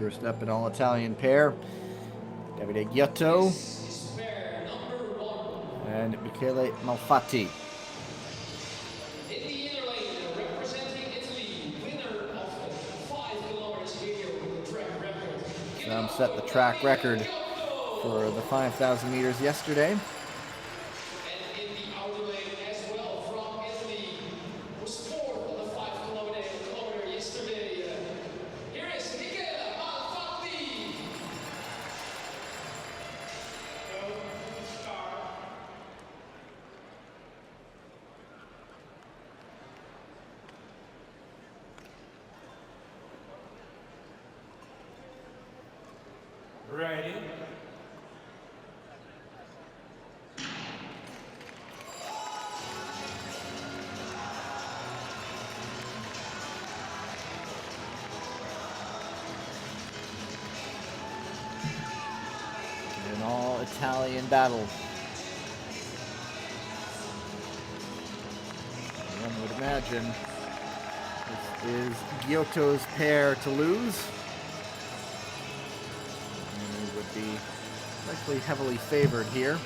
First up, an all-Italian pair, Davide Ghiotto and Michele Malfatti. Some set the track record for the 5,000 meters yesterday. Ready. An all-Italian battle. One would imagine this is Ghiotto's pair to lose. Would be likely heavily favored here.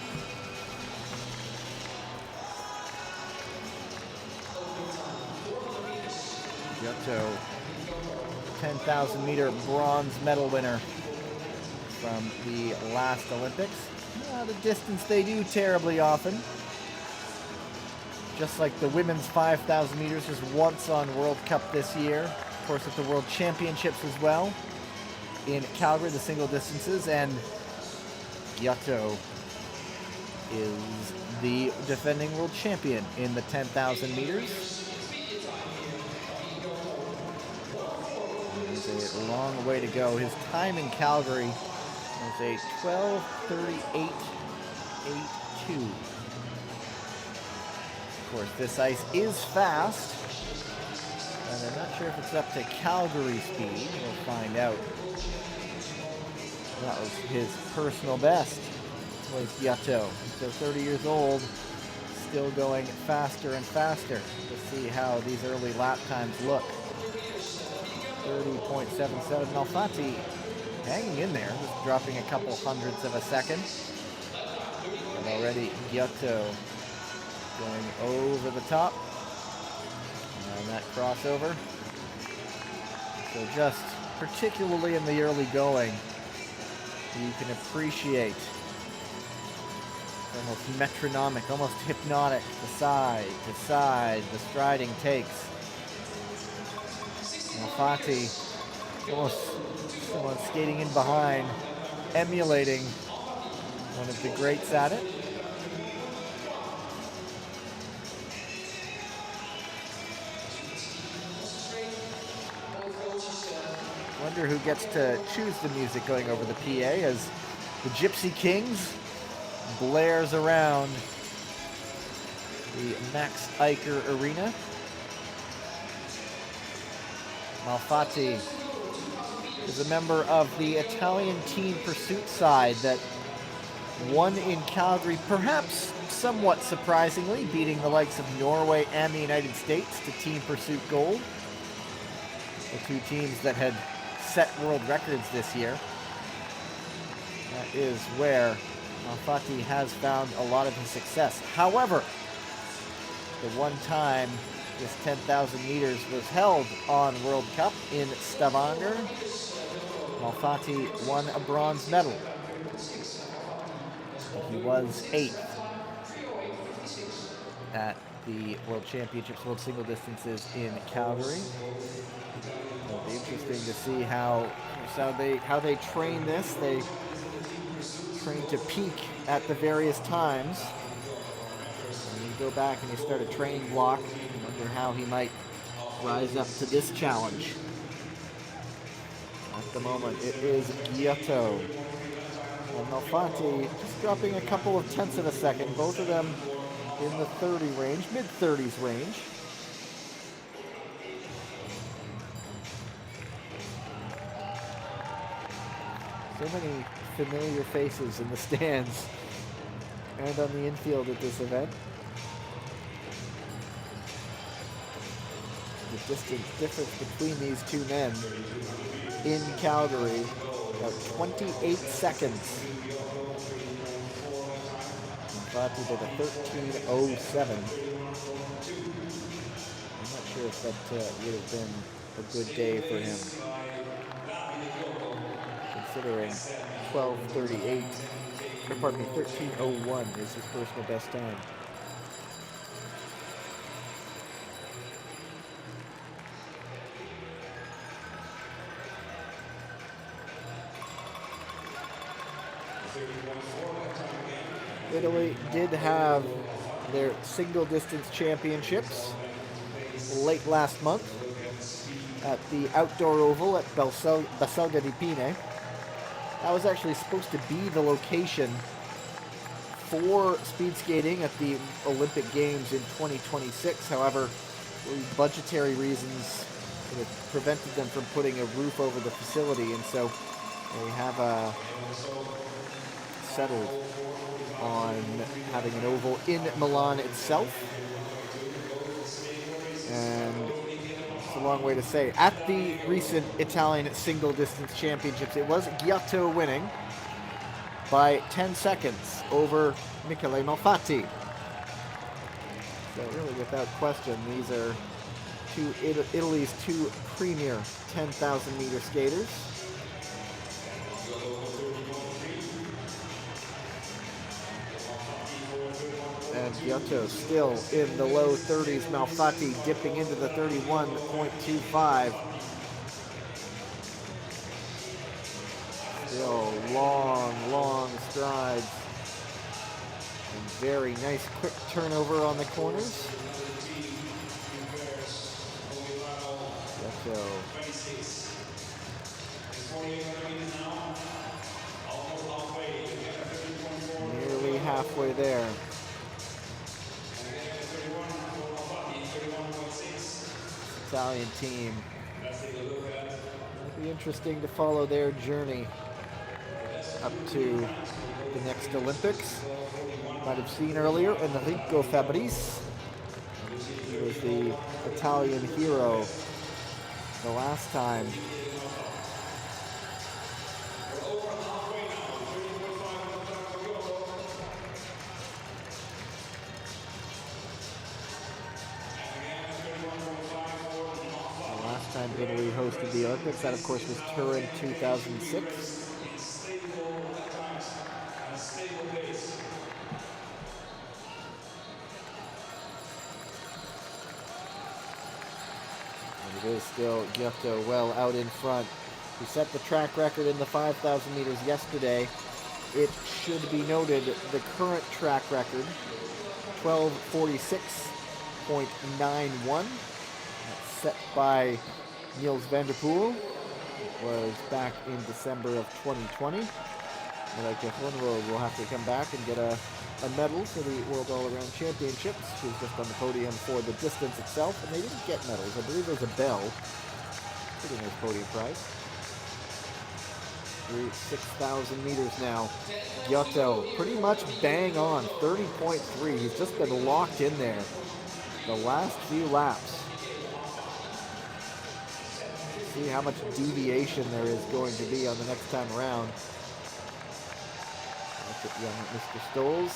Ghiotto, 10,000 meter bronze medal winner from the last Olympics. Not a distance they do terribly often. Just like the women's 5,000 meters was once on World Cup this year. Of course, at the World Championships as well in Calgary, the single distances, and Ghiotto is the defending world champion in the 10,000 meters. There's a long way to go. His time in Calgary was a 12:38.82. Of course, this ice is fast, and I'm not sure if it's up to Calgary speed. We'll find out. That was his personal best, was Ghiotto. So 30 years old, still going faster and faster. Let's see how these early lap times look. 30.77. Malfatti hanging in there, just dropping a couple hundredths of a second. And already Ghiotto going over the top. And that crossover. So just particularly in the early going, you can appreciate almost metronomic, almost hypnotic, the side to side, the striding takes. Malfatti almost someone skating in behind, emulating one of the greats at it. Wonder who gets to choose the music going over the PA as the Gypsy Kings blares around the Max Eicher Arena. Malfatti is a member of the Italian team pursuit side that won in Calgary, perhaps somewhat surprisingly, beating the likes of Norway and the United States to team pursuit gold. The two teams that had set world records this year. That is where Malfatti has found a lot of his success. However, the one time this 10,000 meters was held on World Cup in Stavanger, Malfatti won a bronze medal. He was 8th at the World Championships, World Single Distances in Calgary. It'll be interesting to see how they train this. They train to peak at the various times. And you go back and you start a training block, you wonder how he might rise up to this challenge. At the moment, it is Ghiotto and Malfatti just dropping a couple of tenths of a second, both of them in the 30 range, mid-30s range. So many familiar faces in the stands and on the infield at this event. The distance difference between these two men in Calgary, about 28 seconds. Davide did a 13:07. I'm not sure if that would have been a good day for him, considering 12:38, or pardon me, 13:01 is his personal best time. Italy did have their single distance championships late last month at the outdoor oval at Baselga di Pine. That was actually supposed to be the location for speed skating at the Olympic Games in 2026. However, budgetary reasons it prevented them from putting a roof over the facility, and so they have settled on having an oval in Milan itself. And it's a long way to say. At the recent Italian single distance championships, it was Ghiotto winning by 10 seconds over Michele Malfatti. So really, without question, these are Italy's two premier 10,000 meter skaters. And Ghiotto still in the low 30s. Malfatti dipping into the 31.25. Still long strides. And very nice quick turnover on the corners. Ghiotto. Nearly halfway there. Italian team. It'll be interesting to follow their journey up to the next Olympics. Might have seen earlier Enrico Fabrice. He was the Italian hero the last time. Time Italy hosted the Olympics. That, of course, was Turin 2006. And it is still Ghiotto well out in front. He set the track record in the 5,000 meters yesterday. It should be noted the current track record, 12:46.91. That's set by Niels van der Poel. It was back in December of 2020. Like Ghiotto will have to come back and get a medal for the World All-Around Championships. She was just on the podium for the distance itself, and they didn't get medals. I believe there's a bell. Pretty nice podium prize. Through 6,000 meters now. Ghiotto pretty much bang on, 30.3. He's just been locked in there the last few laps. See how much deviation there is going to be on the next time around. Look at young Mr. Stoles.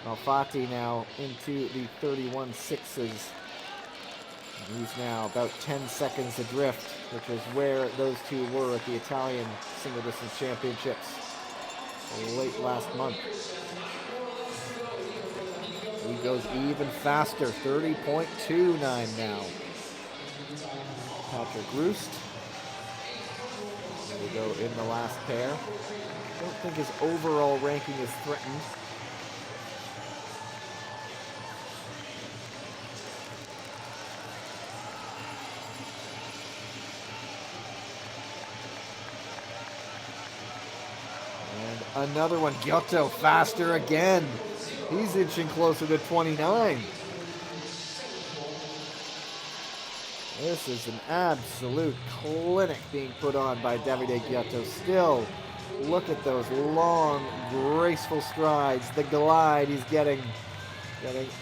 Malfatti now into the 31.6s. He's now about 10 seconds adrift, which is where those two were at the Italian single distance championships late last month. He goes even faster, 30.29 now. Patrick Roost. There we go in the last pair. Don't think his overall ranking is threatened. And another one, Ghiotto faster again. He's inching closer to 29. This is an absolute clinic being put on by Davide Ghiotto. Still, look at those long, graceful strides. The glide he's getting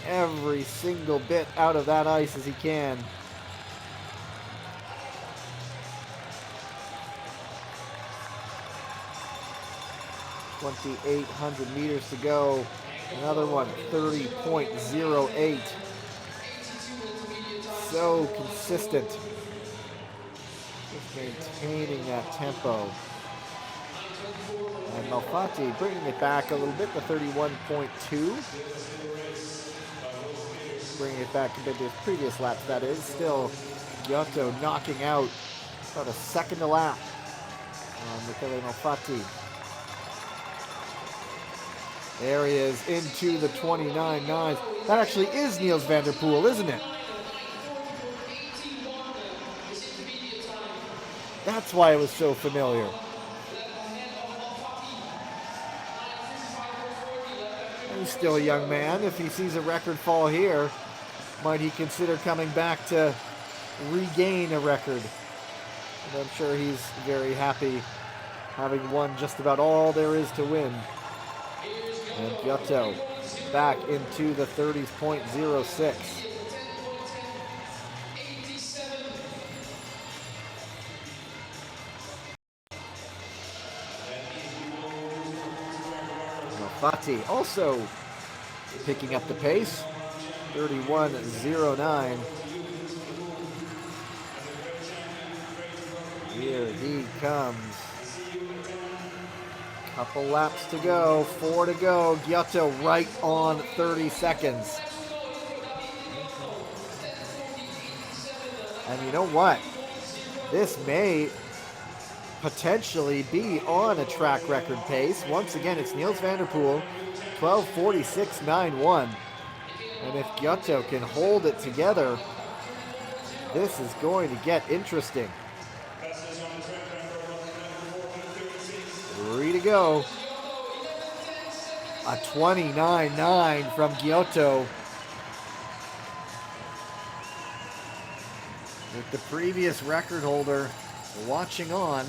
every single bit out of that ice as he can. 2,800 meters to go. Another one, 30.08. So consistent. Just maintaining that tempo. And Malfatti bringing it back a little bit to 31.2. Bringing it back a bit to his previous laps, that is. Still, Ghiotto knocking out about a second a lap on Michele Malfatti. There he is into the 29.9s. That actually is Niels van der Poel, isn't it? That's why it was so familiar. He's still a young man. If he sees a record fall here, might he consider coming back to regain a record? And I'm sure he's very happy having won just about all there is to win. And Ghiotto back into the 30s.06. Malfatti also picking up the pace, 31.09. Here he comes. Couple laps to go, 4 to go. Ghiotto right on 30 seconds. And you know what? This may potentially be on a track record pace. Once again, it's Niels van der Poel, 12:46.91. And if Ghiotto can hold it together, this is going to get interesting. 3 to go. A 29.9 from Ghiotto. With the previous record holder watching on.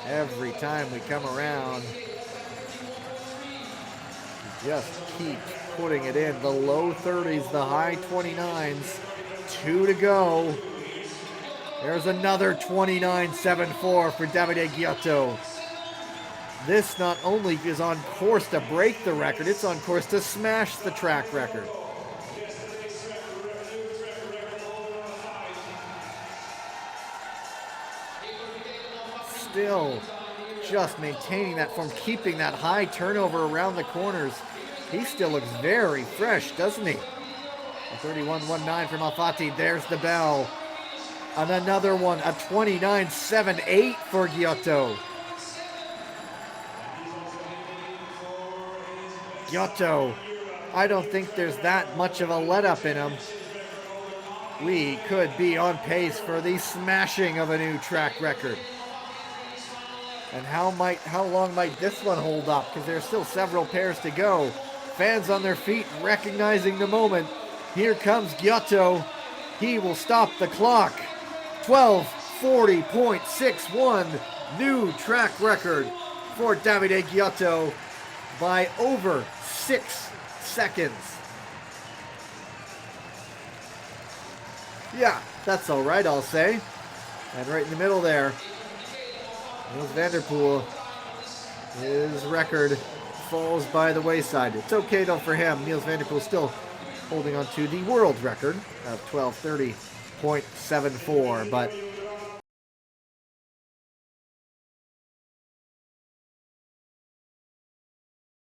Every time we come around, he just keeps putting it in. The low 30s, the high 29s. 2 to go. There's another 29.74 for Davide Ghiotto. This not only is on course to break the record, it's on course to smash the track record. Still just maintaining that form, keeping that high turnover around the corners. He still looks very fresh, doesn't he? A 31.19 for Malfatti. There's the bell. And another one, a 29.78 for Ghiotto. Ghiotto, I don't think there's that much of a let-up in him. We could be on pace for the smashing of a new track record. And how long might this one hold up? Because there's still several pairs to go. Fans on their feet recognizing the moment. Here comes Ghiotto. He will stop the clock. 12:40.61. New track record for Davide Ghiotto by over 6 seconds. Yeah, that's all right, I'll say. And right in the middle there, Niels van der Poel, his record falls by the wayside. It's okay though for him. Niels van der Poel still holding on to the world record of 12:30.74, but